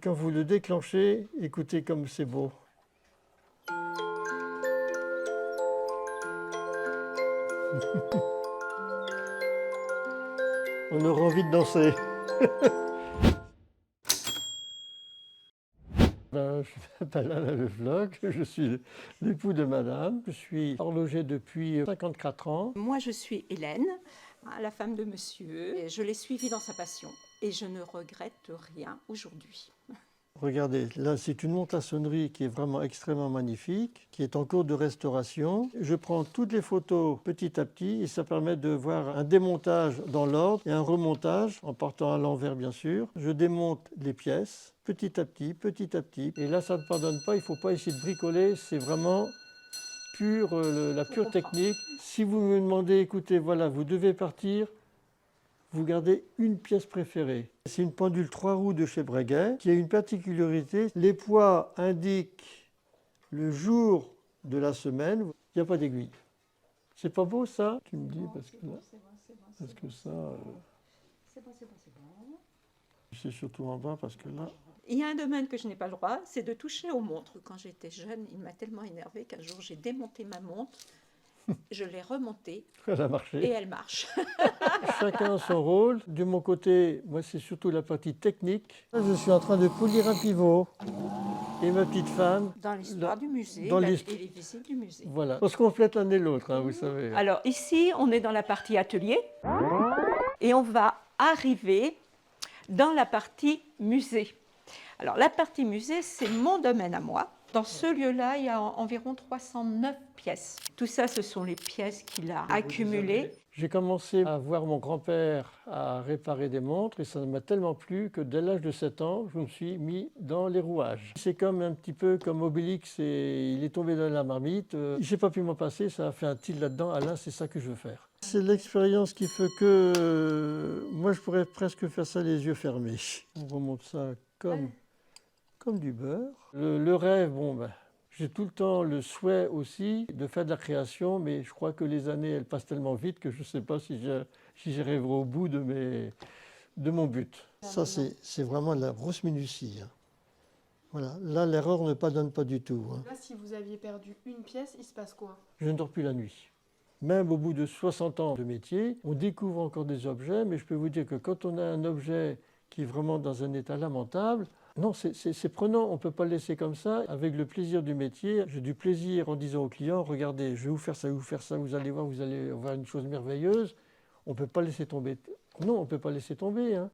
Quand vous le déclenchez, écoutez comme c'est beau. On aura envie de danser. Je m'appelle Alain Le Floch, je suis l'époux de madame. Je suis horloger depuis 54 ans. Moi, je suis Hélène, la femme de monsieur. Et je l'ai suivi dans sa passion et je ne regrette rien aujourd'hui. Regardez, là c'est une montre à sonnerie qui est vraiment extrêmement magnifique, qui est en cours de restauration. Je prends toutes les photos petit à petit et ça permet de voir un démontage dans l'ordre et un remontage en partant à l'envers bien sûr. Je démonte les pièces petit à petit, petit à petit. Et là ça ne pardonne pas, il ne faut pas essayer de bricoler, c'est vraiment la pure technique. Si vous me demandez, écoutez, voilà, vous devez partir, vous gardez une pièce préférée. C'est une pendule 3 roues de chez Breguet qui a une particularité. Les poids indiquent le jour de la semaine. Il n'y a pas d'aiguille. C'est pas beau ça? Tu me dis parce que là, parce que ça, C'est bon. c'est surtout en bas parce que là. Il y a un domaine que je n'ai pas le droit, c'est de toucher aux montres. Quand j'étais jeune, il m'a tellement énervée qu'un jour j'ai démonté ma montre, je l'ai remontée Elle a marché. et elle marche. Chacun a son rôle. De mon côté, moi c'est surtout la partie technique. Là, je suis en train de polir un pivot. Et ma petite femme. Dans l'histoire du musée dans et les visites du musée. Voilà. On se complète l'un et l'autre, hein, vous savez. Alors ici, on est dans la partie atelier et on va arriver dans la partie musée. Alors la partie musée, c'est mon domaine à moi. Dans ce lieu-là, il y a environ 309 pièces. Tout ça, ce sont les pièces qu'il a accumulées. J'ai commencé à voir mon grand-père à réparer des montres et ça m'a tellement plu que dès l'âge de 7 ans, je me suis mis dans les rouages. C'est comme un petit peu comme Obélix et il est tombé dans la marmite. Je n'ai pas pu m'en passer, ça a fait un tilt là-dedans. Alain, c'est ça que je veux faire. C'est l'expérience qui fait que moi, je pourrais presque faire ça les yeux fermés. On remonte ça comme du beurre. Le rêve, bon ben... J'ai tout le temps le souhait aussi de faire de la création, mais je crois que les années, elles passent tellement vite que je ne sais pas si j'arriverai au bout de mon but. Ça, c'est vraiment de la grosse minutie. Hein. Voilà. Là, l'erreur ne pardonne pas du tout. Hein. Là, si vous aviez perdu une pièce, il se passe quoi? Je ne dors plus la nuit. Même au bout de 60 ans de métier, on découvre encore des objets, mais je peux vous dire que quand on a un objet qui est vraiment dans un état lamentable, non, c'est prenant, on ne peut pas le laisser comme ça. Avec le plaisir du métier, j'ai du plaisir en disant aux clients, regardez, je vais vous faire ça, vous allez voir une chose merveilleuse. On ne peut pas laisser tomber. Non, on ne peut pas laisser tomber. Hein.